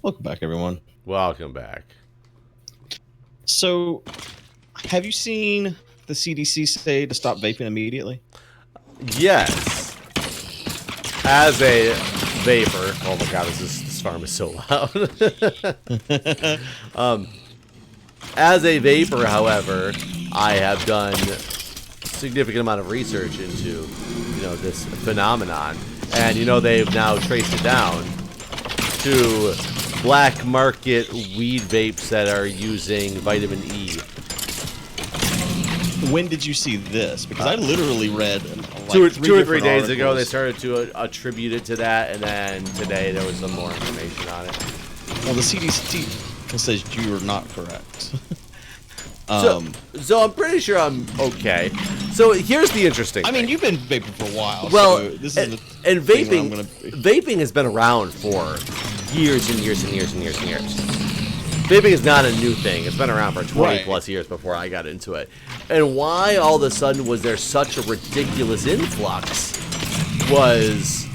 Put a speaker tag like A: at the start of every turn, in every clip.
A: Welcome back, everyone.
B: Welcome back.
A: So, have you seen the CDC say to stop vaping immediately?
B: Yes. As a vapor, oh my god, this farm is so loud. As a vapor, however, I have done significant amount of research into, this phenomenon, and they've now traced it down to black market weed vapes that are using vitamin E.
A: When did you see this? Because I literally read
B: two or three days ago they started to attribute it to that, and then today there was some more information on it.
A: Well, the CDC says you are not correct.
B: So I'm pretty sure I'm okay. So here's the interesting thing.
A: I mean, you've been vaping for a while.
B: Well,
A: so this is
B: and vaping has been around for years and years and years and years and years. Vaping is not a new thing. It's been around for 20 plus years before I got into it. And why all of a sudden was there such a ridiculous influx was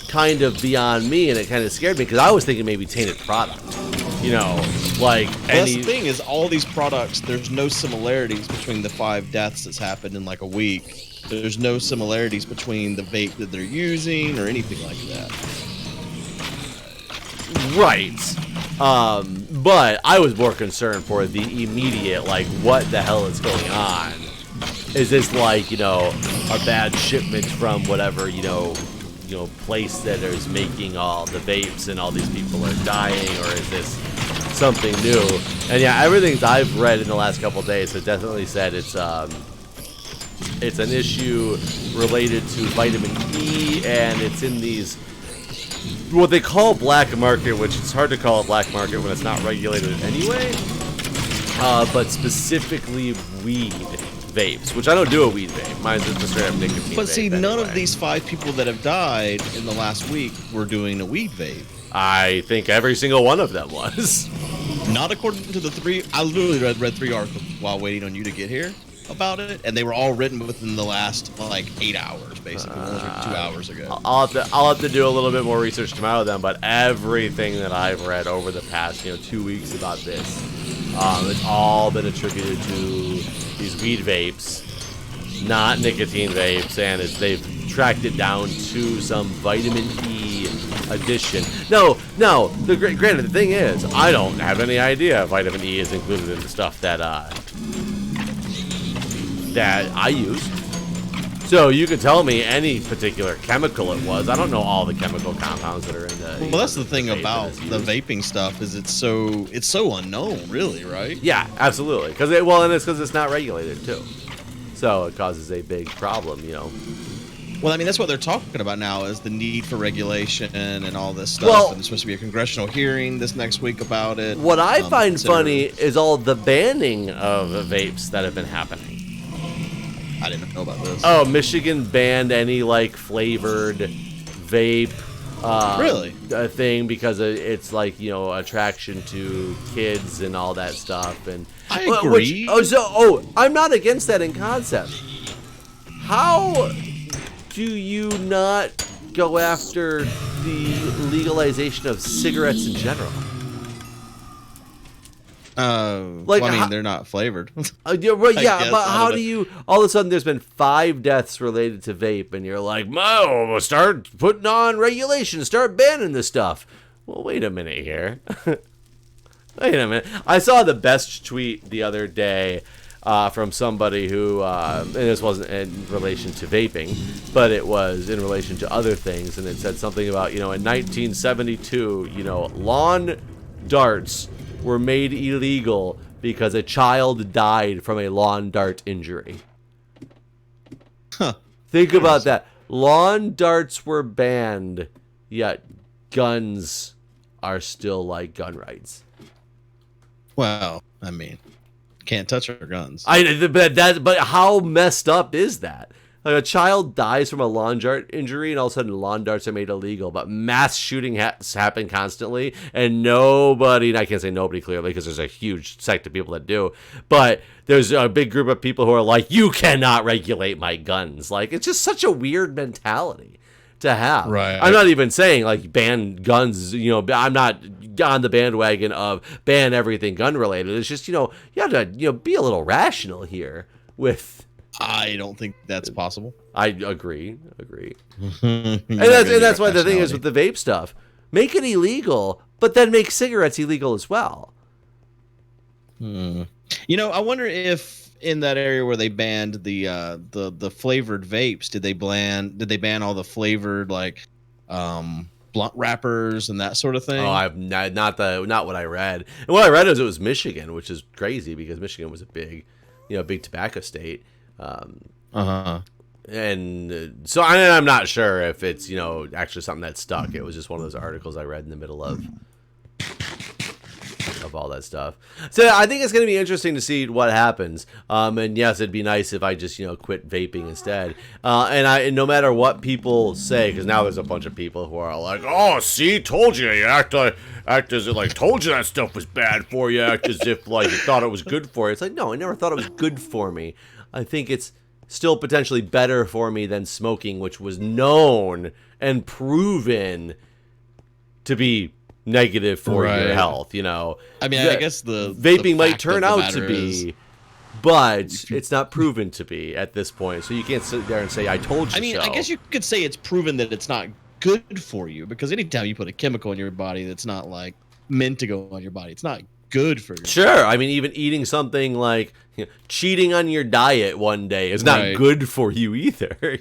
B: kind of beyond me, and it kind of scared me because I was thinking maybe tainted product.
A: That's the thing is, all these products, there's no similarities between the 5 deaths that's happened in like a week. There's no similarities between the vape that they're using or anything like that.
B: Right. But I was more concerned for the immediate, like, what the hell is going on? Is this like, a bad shipment from whatever, place that is making all the vapes and all these people are dying, or is this something new? And yeah, everything I've read in the last couple of days has definitely said it's an issue related to vitamin E, and it's in these what they call black market, which it's hard to call a black market when it's not regulated anyway, but specifically weed vapes, which I don't do a weed vape. Mine's just a straight up nicotine.
A: But see, none
B: anyway.
A: of these 5 people that have died in the last week were doing a weed vape.
B: I think every single one of them was.
A: Not according to the 3. I literally read 3 articles while waiting on you to get here about it, and they were all written within the last like 8 hours, basically. One was written 2 hours ago.
B: I'll have to do a little bit more research tomorrow then. But everything that I've read over the past 2 weeks about this, it's all been attributed to these weed vapes, not nicotine vapes, and they've tracked it down to some vitamin E addition. Granted, the thing is, I don't have any idea vitamin E is included in the stuff that I use. So you could tell me any particular chemical it was. I don't know all the chemical compounds that are in the.
A: Well, that's the thing about the vaping stuff is it's so unknown, really, right?
B: Yeah, absolutely. And it's because it's not regulated too. So it causes a big problem,
A: Well, I mean, that's what they're talking about now is the need for regulation and all this stuff.
B: Well,
A: and there's supposed to be a congressional hearing this next week about it.
B: What I find funny is all the banning of vapes that have been happening.
A: I didn't know about this.
B: Oh, Michigan banned any flavored vape
A: really
B: thing because it's attraction to kids and all that stuff. And
A: I agree.
B: I'm not against that in concept. How do you not go after the legalization of cigarettes in general?
A: They're not flavored.
B: But how do you all of a sudden there's been 5 deaths related to vape, and you're like, "Mo, start putting on regulations, start banning this stuff." Well, wait a minute here. Wait a minute. I saw the best tweet the other day from somebody who, and this wasn't in relation to vaping, but it was in relation to other things, and it said something about, in 1972, lawn darts were made illegal because a child died from a lawn dart injury.
A: Huh.
B: Think about that. Lawn darts were banned, yet guns are still like gun rights.
A: Well, I mean, can't touch our guns.
B: But how messed up is that? Like, a child dies from a lawn dart injury, and all of a sudden lawn darts are made illegal. But mass shooting happen constantly, and nobody, and I can't say nobody clearly because there's a huge sect of people that do, but there's a big group of people who are like, you cannot regulate my guns. Like, it's just such a weird mentality to have.
A: Right.
B: I'm not even saying, ban guns, I'm not on the bandwagon of ban everything gun related. It's just, you have to, be a little rational here with.
A: I don't think that's possible.
B: I agree. and that's why the thing is with the vape stuff, make it illegal, but then make cigarettes illegal as well.
A: I wonder if in that area where they banned the flavored vapes, did they ban all the flavored like blunt wrappers and that sort of thing?
B: Oh, I've not what I read. And what I read is it was Michigan, which is crazy because Michigan was a big tobacco state. And so I'm not sure if it's actually something that stuck. It was just one of those articles I read in the middle of all that stuff. So I think it's going to be interesting to see what happens. And yes, it'd be nice if I just quit vaping instead. And no matter what people say, because now there's a bunch of people who are like, oh, see, told you, act as if like told you that stuff was bad for you, act as if like you thought it was good for you. It's like, no, I never thought it was good for me. I think it's still potentially better for me than smoking, which was known and proven to be negative for your health.
A: I mean, I guess the
B: vaping might turn out to be, but it's not proven to be at this point. So you can't sit there and say, I told you so.
A: I mean, I guess you could say it's proven that it's not good for you, because anytime you put a chemical in your body that's not like meant to go on your body, it's not good for you.
B: Sure. I mean, even eating something like cheating on your diet one day is not good for you either,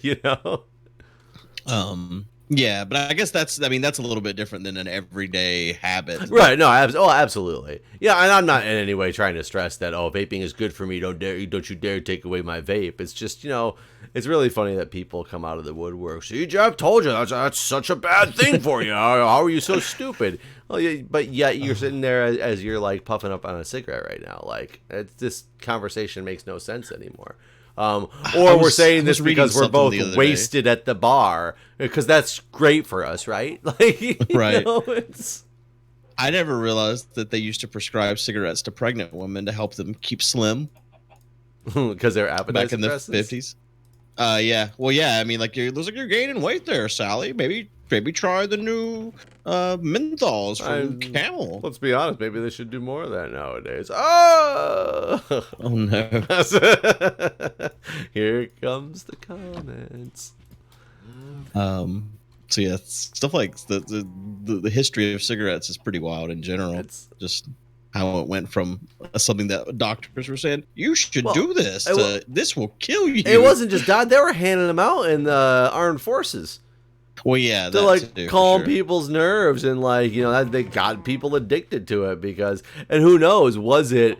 A: Yeah, but I guess that's a little bit different than an everyday habit.
B: Right. No, absolutely. Yeah, and I'm not in any way trying to stress that, vaping is good for me. Don't you dare take away my vape. It's just, it's really funny that people come out of the woodwork. See, Jeff told you that's such a bad thing for you. How are you so stupid? Well, yeah, but yet you're sitting there as you're like puffing up on a cigarette right now. Like, this conversation makes no sense anymore. Or we're saying this because we're both wasted at the bar, because that's great for us, right? Like,
A: right. I never realized that they used to prescribe cigarettes to pregnant women to help them keep slim.
B: Because they're appetite
A: back in the 50s. Yeah. Well, yeah. I mean, like, it looks like you're gaining weight there, Sally. Maybe try the new menthols from Camel.
B: Let's be honest. Maybe they should do more of that nowadays. Oh,
A: oh no.
B: Here comes the comments.
A: So yeah, stuff like the history of cigarettes is pretty wild in general. It's just how it went from something that doctors were saying, you should do this, to this will kill you.
B: It wasn't just that. They were handing them out in the armed forces.
A: Well, yeah,
B: to like calm people's nerves, and like, they got people addicted to it and who knows, was it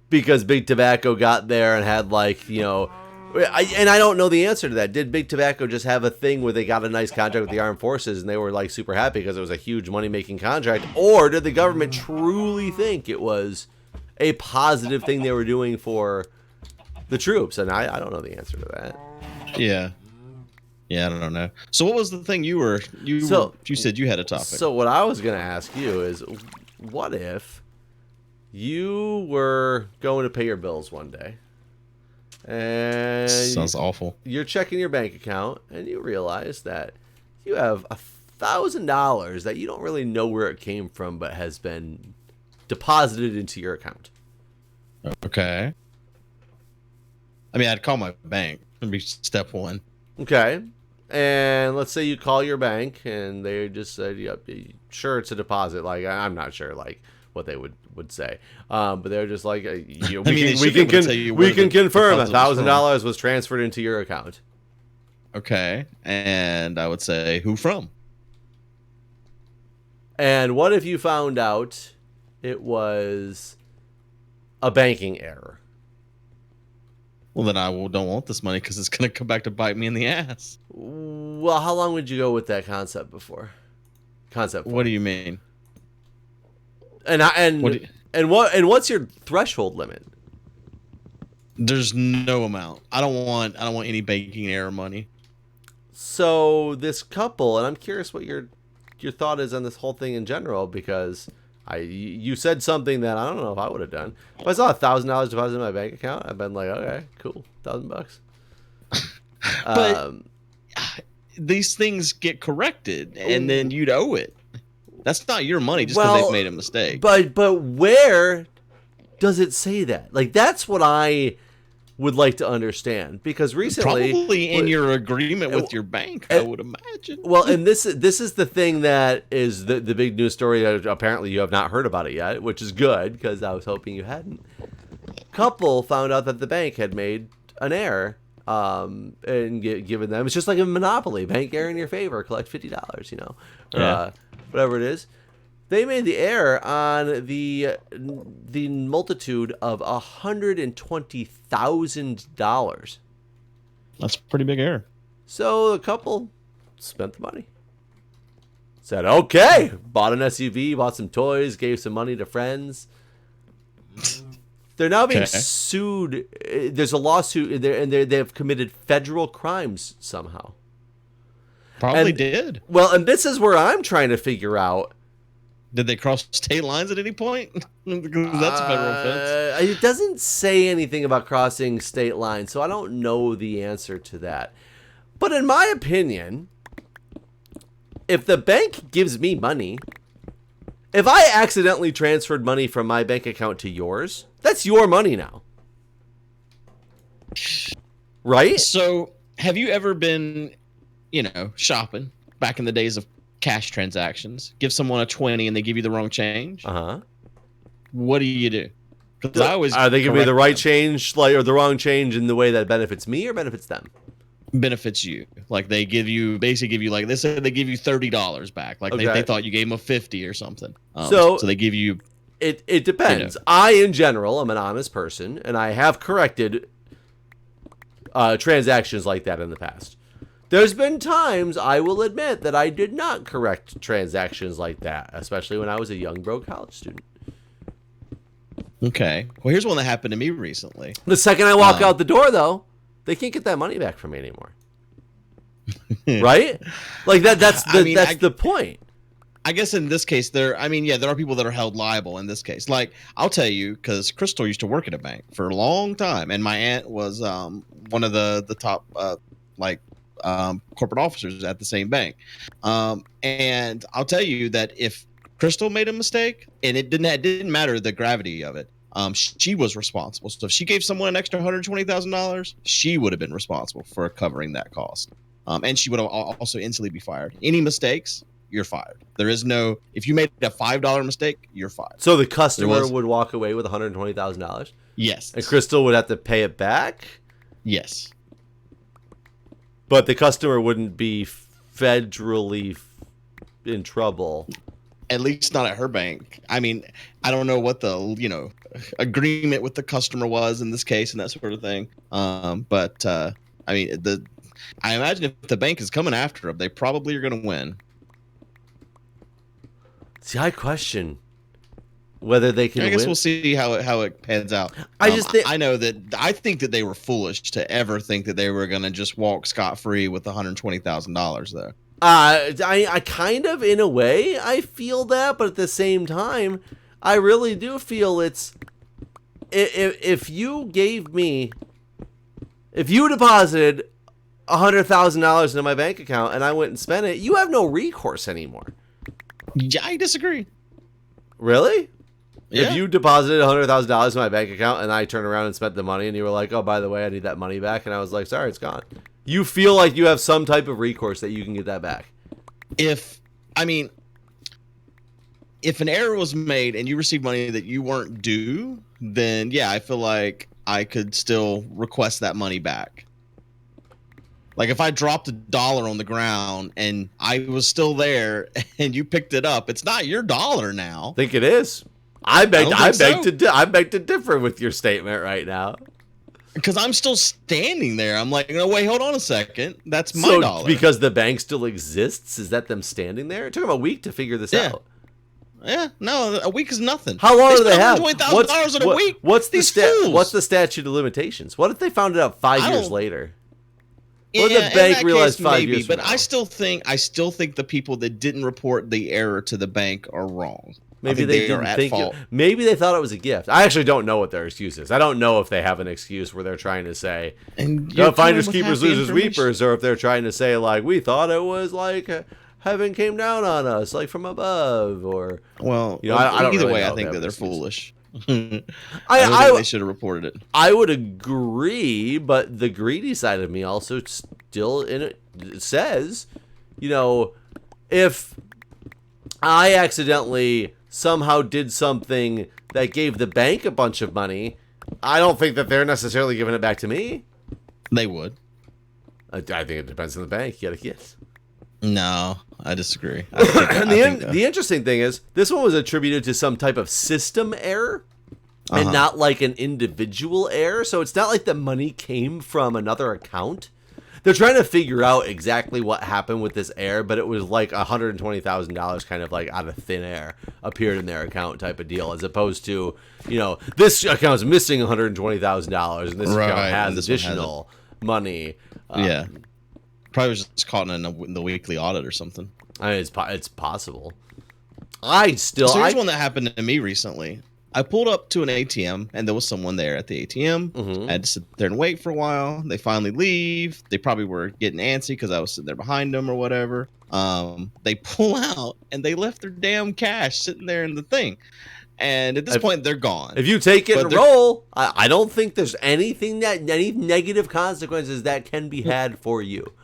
B: because Big Tobacco got there and had like, I don't know the answer to that. Did Big Tobacco just have a thing where they got a nice contract with the armed forces and they were like super happy because it was a huge money-making contract, or did the government truly think it was a positive thing they were doing for the troops? And I don't know the answer to that.
A: Yeah, I don't know. So what was the thing you said you had a topic?
B: So what I was going to ask you is, what if you were going to pay your bills one day, and
A: sounds awful,
B: you're checking your bank account and you realize that you have $1,000 that you don't really know where it came from, but has been deposited into your account?
A: Okay. I mean, I'd call my bank. That'd be step one.
B: Okay. And let's say you call your bank and they just said, yep, sure, it's a deposit. Like, I'm not sure like what they would say. But they're just like, we can confirm $1,000 was transferred into your account.
A: Okay. And I would say, who from?
B: And what if you found out it was a banking error?
A: Well, then I don't want this money because it's going to come back to bite me in the ass.
B: Well, how long would you go with that concept before?
A: What do you mean?
B: What's your threshold limit?
A: There's no amount. I don't want any banking error money.
B: So this couple, and I'm curious what your thought is on this whole thing in general, because you said something that I don't know if I would have done. If I saw $1,000 deposited in my bank account, I've been like, okay, cool, $1,000.
A: But these things get corrected, and then you'd owe it. That's not your money just because they've made a mistake.
B: But where does it say that? Like, that's what I would like to understand, because recently,
A: probably in your agreement with your bank, I would imagine.
B: Well, and this is the thing that is the big news story that apparently you have not heard about it yet, which is good because I was hoping you hadn't. Couple found out that the bank had made an error, and given them, it's just like a monopoly, bank error in your favor, collect $50, you know, or, whatever it is. They made the error on the multitude of $120,000.
A: That's a pretty big error.
B: So the couple spent the money. Said, okay, bought an SUV, bought some toys, gave some money to friends. They're now being sued. There's a lawsuit, and they've committed federal crimes somehow.
A: Probably did.
B: Well, and this is where I'm trying to figure out.
A: Did they cross state lines at any point? Because that's a federal offense.
B: It doesn't say anything about crossing state lines, so I don't know the answer to that. But in my opinion, if the bank gives me money, if I accidentally transferred money from my bank account to yours, that's your money now. Right?
A: So, have you ever been, shopping back in the days of cash transactions, give someone a 20 and they give you the wrong change? What do? Because I always
B: they give me the right change, or the wrong change in the way that benefits me or benefits them?
A: Benefits you. Like they basically give you like they said they give you $30 back. Like they thought you gave them a 50 or something. So they give you.
B: It depends. I in general am an honest person, and I have corrected transactions like that in the past. There's been times, I will admit, that I did not correct transactions like that, especially when I was a young broke college student.
A: Okay. Well, here's one that happened to me recently.
B: The second I walk out the door, though, they can't get that money back from me anymore. Right? Like that's the point.
A: I guess in this case, there are people that are held liable in this case. Like, I'll tell you, because Crystal used to work at a bank for a long time, and my aunt was one of the top corporate officers at the same bank. And I'll tell you that if Crystal made a mistake, and it didn't matter the gravity of it, she was responsible. So if she gave someone an extra $120,000, she would have been responsible for covering that cost. And she would also instantly be fired. Any mistakes, you're fired. There is no, if you made a $5 mistake, you're fired.
B: So the customer would walk away with $120,000?
A: Yes.
B: And Crystal would have to pay it back?
A: Yes.
B: But the customer wouldn't be federally in trouble.
A: At least not at her bank. I mean, I don't know what the, agreement with the customer was in this case and that sort of thing. I imagine if the bank is coming after them, they probably are going to win.
B: See, I question whether they can win.
A: I guess we'll see how it pans out. I think that they were foolish to ever think that they were going to just walk scot-free with $120,000 though.
B: I kind of, in a way, I feel that, but at the same time, I really do feel it's if you deposited $100,000 into my bank account and I went and spent it, you have no recourse anymore.
A: Yeah, I disagree.
B: Really?
A: Yeah.
B: If you deposited $100,000 in my bank account and I turned around and spent the money and you were like, oh, by the way, I need that money back, and I was like, sorry, it's gone. You feel like you have some type of recourse that you can get that back.
A: If an error was made and you received money that you weren't due, then yeah, I feel like I could still request that money back. Like if I dropped $1 on the ground and I was still there and you picked it up, it's not your dollar now.
B: I think it is. I beg to differ with your statement right now.
A: Because I'm still standing there. I'm like, no, wait, hold on a second. That's my dollar.
B: Because the bank still exists? Is that them standing there? It took them a week to figure this out.
A: Yeah, no, a week is nothing.
B: How long do they have?
A: $20,000 in a week.
B: What's the statute of limitations? What if they found it out 5 years later? What if the bank realized 5 years from now?
A: But I still think the people that didn't report the error to the bank are wrong.
B: Maybe they didn't think maybe they thought it was a gift. I actually don't know what their excuse is. I don't know if they have an excuse where they're trying to say, finders keepers losers weepers, or if they're trying to say like, we thought it was like heaven came down on us like from above, or
A: well,
B: I don't
A: either
B: really
A: way,
B: know
A: I think that they're
B: excuse.
A: foolish. I think they should have reported it.
B: I would agree, but the greedy side of me also still it says, if I accidentally somehow did something that gave the bank a bunch of money, I don't think that they're necessarily giving it back to me.
A: They would.
B: I think it depends on the bank. You got to guess.
A: No, I disagree.
B: The interesting thing is, this one was attributed to some type of system error and not like an individual error. So it's not like the money came from another account. They're trying to figure out exactly what happened with this error, but it was like $120,000 kind of like out of thin air appeared in their account type of deal, as opposed to, this account's missing $120,000 and this account has additional money.
A: Yeah. Probably was just caught in the weekly audit or something.
B: I mean, it's possible.
A: So here's one that happened to me recently. I pulled up to an ATM and there was someone there at the ATM. I had to sit there and wait for a while. They finally leave. They probably were getting antsy because I was sitting there behind them or whatever. They pull out and they left their damn cash sitting there in the thing. And at this point, they're gone.
B: If you take it and roll, I don't think there's any negative consequences that can be had for you.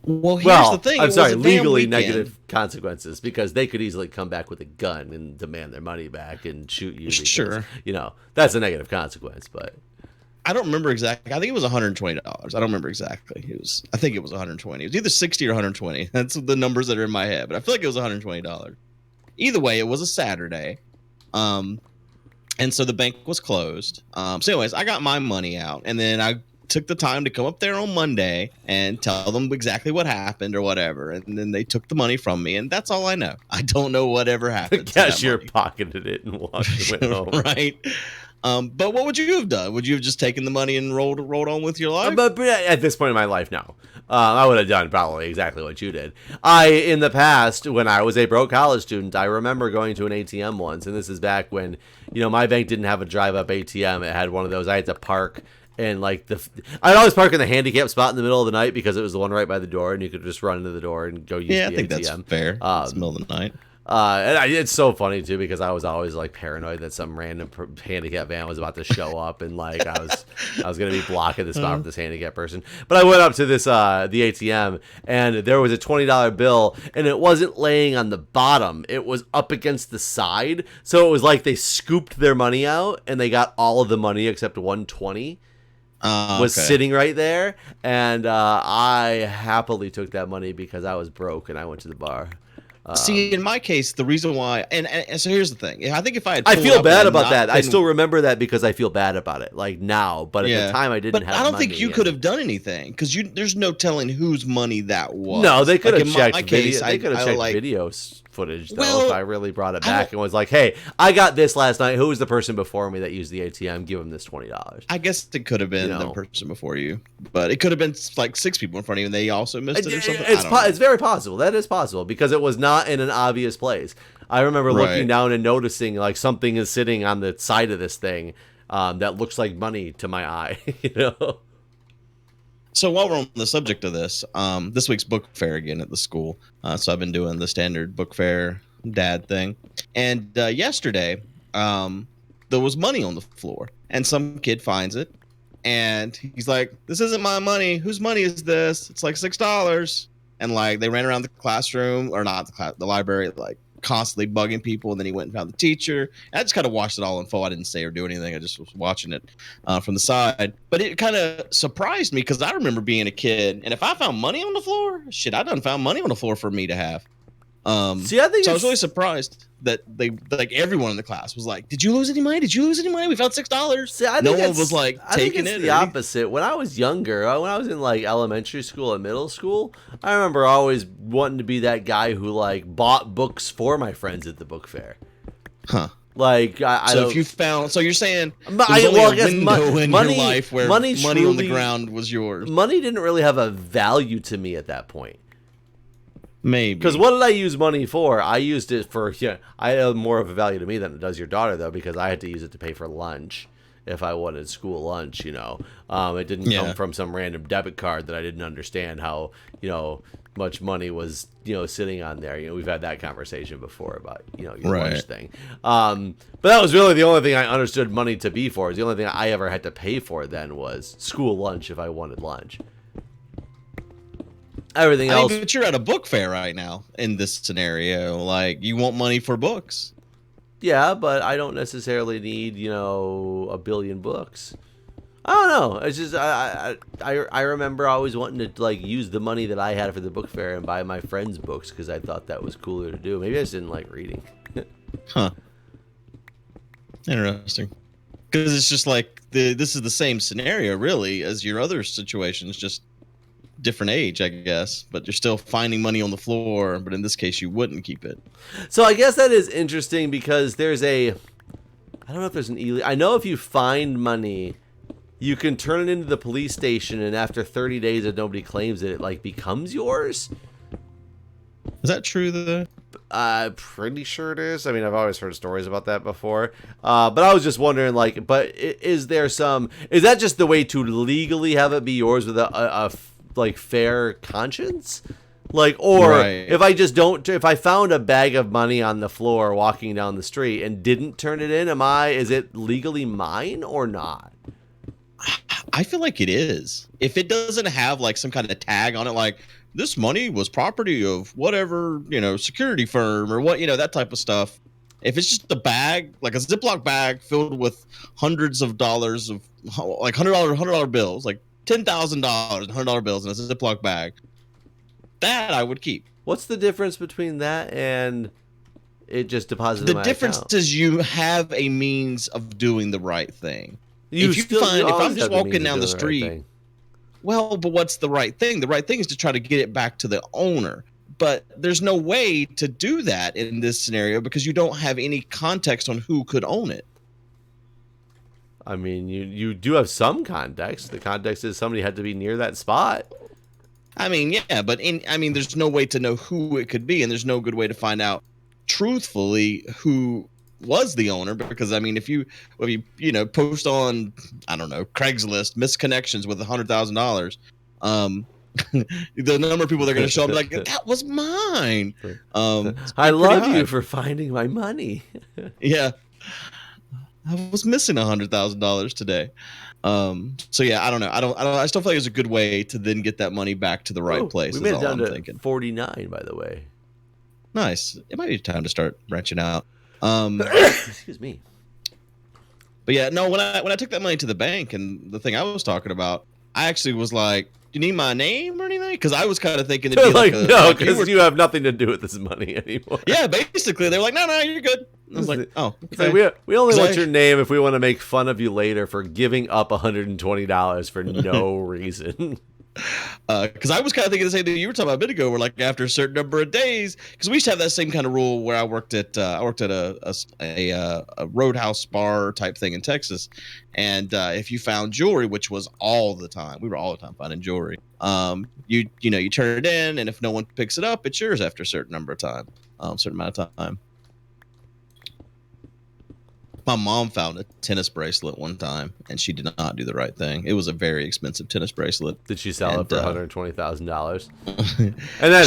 A: Well, here's the thing.
B: I'm sorry, legally negative consequences, because they could easily come back with a gun and demand their money back and shoot you. Because,
A: sure.
B: That's a negative consequence, but
A: I don't remember exactly. I think it was $120. I don't remember exactly. I think it was $120. It was either 60 or 120. That's the numbers that are in my head, but I feel like it was $120. Either way, it was a Saturday. And so the bank was closed. So anyways, I got my money out, and then I took the time to come up there on Monday and tell them exactly what happened or whatever. And then they took the money from me, and that's all I know. I don't know whatever happened.
B: The cashier pocketed it and walked home.
A: Right. But what would you have done? Would you have just taken the money and rolled on with your life?
B: But at this point in my life, no. I would have done probably exactly what you did. In the past, when I was a broke college student, I remember going to an ATM once, and this is back when, my bank didn't have a drive-up ATM. It had one of those. I had to park. And I'd always park in the handicap spot in the middle of the night because it was the one right by the door, and you could just run into the door and go use the ATM.
A: Yeah, I think that's fair. It's the middle of the night.
B: It's so funny too, because I was always like paranoid that some random handicap van was about to show up, and like I was gonna be blocking the spot for this handicap person. But I went up to this the ATM, and there was a $20 bill, and it wasn't laying on the bottom; it was up against the side. So it was like they scooped their money out, and they got all of the money except $120. Was sitting right there, and I happily took that money because I was broke and I went to the bar.
A: See, in my case, the reason why, and so here's the thing. I think if I
B: feel bad about that. I still remember that because I feel bad about it, like now. But at the time, I didn't have money.
A: But I don't think you could have done anything because there's no telling whose money that was.
B: No, they could have checked video. They could have checked video footage, though, if I really brought it back and was like, hey, I got this last night. Who was the person before me that used the ATM? Give them this $20.
A: I guess it could have been the person before you, but it could have been like 6 people in front of you and they also missed it or something.
B: It's very possible. That is possible because it was not in an obvious place. I remember looking down and noticing like something is sitting on the side of this thing that looks like money to my eye,
A: So while we're on the subject of this week's book fair again at the school. So I've been doing the standard book fair dad thing. And yesterday, there was money on the floor. And some kid finds it. And he's like, this isn't my money. Whose money is this? It's like $6. And like they ran around the classroom, or not the library, like constantly bugging people. And then he went and found the teacher. And I just kind of watched it all unfold. I didn't say or do anything. I just was watching it from the side. But it kind of surprised me because I remember being a kid. And if I found money on the floor, shit, I done found money on the floor for me to have.
B: See, I think
A: so I was really surprised that they like everyone in the class was like, "Did you lose any money? Did you lose any money? We found $6."
B: See,
A: no one was like taking it.
B: The opposite. When I was younger, when I was in like elementary school and middle school, I remember always wanting to be that guy who like bought books for my friends at the book fair.
A: Huh.
B: Like
A: if you found, so you're saying
B: I guess
A: in
B: money,
A: your life where money on the ground was yours.
B: Money didn't really have a value to me at that point.
A: Maybe.
B: Because what did I use money for? I used it for, I had more of a value to me than it does your daughter, though, because I had to use it to pay for lunch. if I wanted school lunch, you know. It didn't come from some random debit card that I didn't understand how, you know, much money was, you know, sitting on there. You know, we've had that conversation before about, you know, your lunch thing. But that was really the only thing I understood money to be for. The only thing I ever had to pay for then was school lunch if I wanted lunch. Everything else.
A: But you're at a book fair right now in this scenario. Like, you want money for books.
B: Yeah, but I don't necessarily need, you know, a billion books. I don't know. It's just I remember always wanting to like use the money that I had for the book fair and buy my friends' books because I thought that was cooler to do. Maybe I just didn't like reading.
A: Huh. Interesting. Because it's just like this is the same scenario really as your other situations, just different age, I guess. But you're still finding money on the floor. But in this case, you wouldn't keep it.
B: So I guess that is interesting because there's I don't know if there's an I know if you find money, you can turn it into the police station, and after 30 days if nobody claims it, it like becomes yours.
A: Is that true though?
B: Pretty sure it is. I mean, I've always heard stories about that before. But I was just wondering, like, but is there some? Is that just the way to legally have it be yours with a like fair conscience? Like, or if I just don't, if I found a bag of money on the floor walking down the street and didn't turn it in, is it legally mine or not?
A: I feel like it is. If it doesn't have like some kind of tag on it, like this money was property of whatever, you know, security firm or what, you know, that type of stuff. If it's just a bag, like a Ziploc bag filled with hundreds of dollars of like $100 bills, like $10,000 $100 bills in a Ziploc bag, that I would keep.
B: What's the difference between that and it just deposited in my account? The difference
A: is you have a means of doing the right thing.
B: If I'm just walking down the street,
A: well, but what's the right thing? The right thing is to try to get it back to the owner. But there's no way to do that in this scenario because you don't have any context on who could own it.
B: I mean, you do have some context. The context is somebody had to be near that spot.
A: I mean, yeah, but there's no way to know who it could be, and there's no good way to find out truthfully who was the owner, because I mean, if you post on, I don't know, Craigslist misconnections with $100,000, the number of people that are going to show up like, that was mine.
B: I love you for finding my money.
A: Yeah, I was missing $100,000 today. So yeah, I don't know. I still feel like it's a good way to then get that money back to the right place.
B: We made it down to 49, by the way.
A: Nice. It might be time to start branching out.
B: Excuse me.
A: But yeah, no, when I took that money to the bank, and the thing I was talking about, I actually was like, do you need my name or anything? Because I was kind of thinking it'd be like
B: no, because you have nothing to do with this money anymore.
A: Yeah, basically they're like, no, you're good. I was like, oh, okay.
B: Like, we only want your name if we want to make fun of you later for giving up $120 for no reason.
A: Because I was kind of thinking the same thing you were talking about a bit ago, where like after a certain number of days, because we used to have that same kind of rule where I worked at a roadhouse bar type thing in Texas, and if you found jewelry, which was all the time, we were all the time finding jewelry. You turn it in, and if no one picks it up, it's yours after a certain number of time, certain amount of time. My mom found a tennis bracelet one time, and she did not do the right thing. It was a very expensive tennis bracelet.
B: Did she sell it for $120,000? And then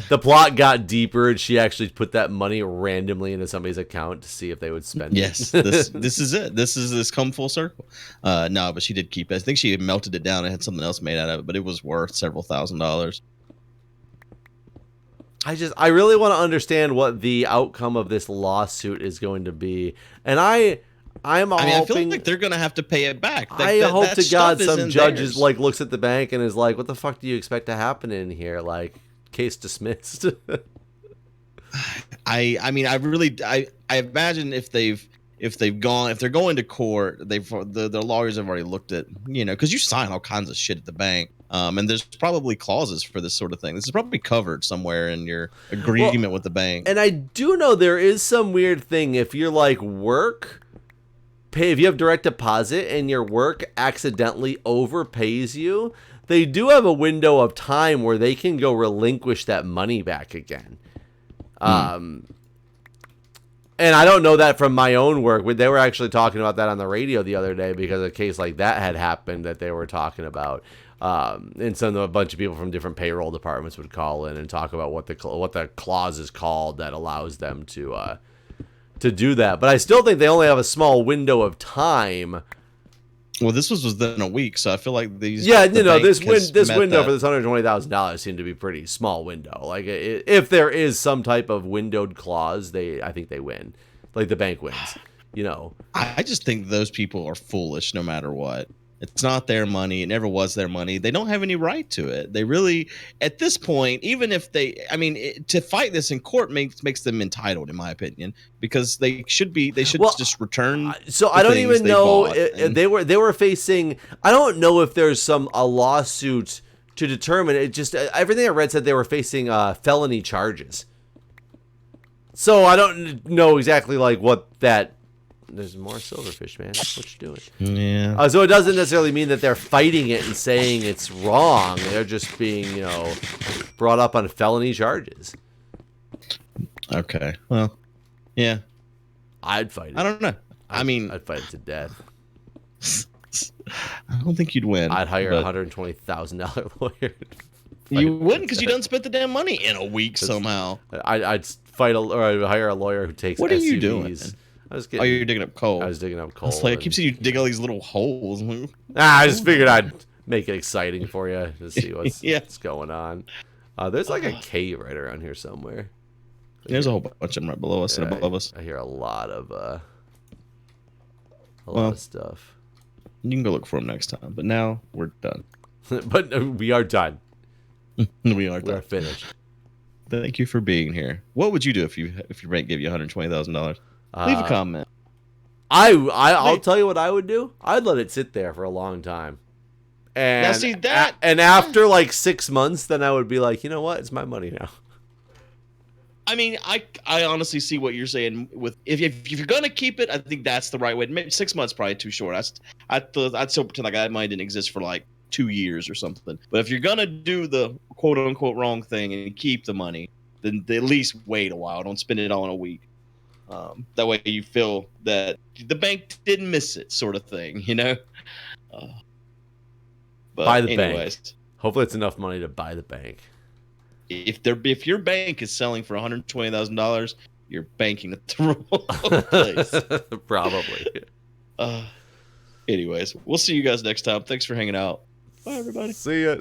B: the plot got deeper, and she actually put that money randomly into somebody's account to see if they would spend it.
A: Yes, this is it. This come full circle. No, but she did keep it. I think she had melted it down and had something else made out of it, but it was worth several $1,000s.
B: I really want to understand what the outcome of this lawsuit is going to be, and I feel
A: like they're going to have to pay it back.
B: I hope to God some judge like looks at the bank and is like, "What the fuck do you expect to happen in here?" Like, case dismissed.
A: I imagine if they're going to court, their lawyers have already looked at, because you sign all kinds of shit at the bank. And there's probably clauses for this sort of thing. This is probably covered somewhere in your agreement with the bank.
B: And I do know there is some weird thing if you're like if you have direct deposit and your work accidentally overpays you, they do have a window of time where they can go relinquish that money back again. And I don't know that from my own work. They were actually talking about that on the radio the other day because a case like that had happened that they were talking about. And a bunch of people from different payroll departments would call in and talk about what the clause is called that allows them to do that. But I still think they only have a small window of time.
A: Well, this was within a week, so I feel like these.
B: Yeah, this window for this $120,000 seemed to be pretty small window. Like if there is some type of windowed clause, I think they win. Like the bank wins.
A: I just think those people are foolish no matter what. It's not their money. It never was their money. They don't have any right to it. They really, at this point, even if to fight this in court makes them entitled, in my opinion, because they should just return.
B: So I don't even know they were facing. I don't know if there's a lawsuit to determine it. Just everything I read said they were facing felony charges. So I don't know exactly like what that. There's more silverfish, man. What you doing?
A: Yeah.
B: So it doesn't necessarily mean that they're fighting it and saying it's wrong. They're just being, brought up on felony charges.
A: Okay. Well, yeah.
B: I'd fight it.
A: I don't know.
B: I'd fight it to death.
A: I don't think you'd win.
B: I'd hire a $120,000 lawyer.
A: You wouldn't, because you don't spend the damn money in a week somehow.
B: I'd hire a lawyer who takes.
A: What are you doing? You're digging up coal.
B: I was digging up coal.
A: I keep seeing you dig all these little holes.
B: I just figured I'd make it exciting for you to see what's going on. There's like a cave right around here somewhere.
A: There's a whole bunch of them right below us and above us.
B: I hear a lot of stuff.
A: You can go look for them next time. But now we're done.
B: But we are done.
A: We are done.
B: We're finished.
A: Thank you for being here. What would you do if your bank gave you $120,000? Leave a comment.
B: I'll tell you what I would do. I'd let it sit there for a long time. And
A: now see that.
B: And after like 6 months, then I would be like, you know what? It's my money now.
A: I mean, I honestly see what you're saying. With if you're gonna keep it, I think that's the right way. Maybe 6 months probably too short. I'd still pretend like that money didn't exist for like 2 years or something. But if you're gonna do the quote unquote wrong thing and keep the money, then at least wait a while. Don't spend it all in a week. That way you feel that the bank didn't miss it, sort of thing, But
B: buy the bank. Hopefully, it's enough money to buy the bank.
A: If your bank is selling for $120,000, you're banking at the wrong place.
B: Probably.
A: Anyways, we'll see you guys next time. Thanks for hanging out. Bye, everybody.
B: See ya.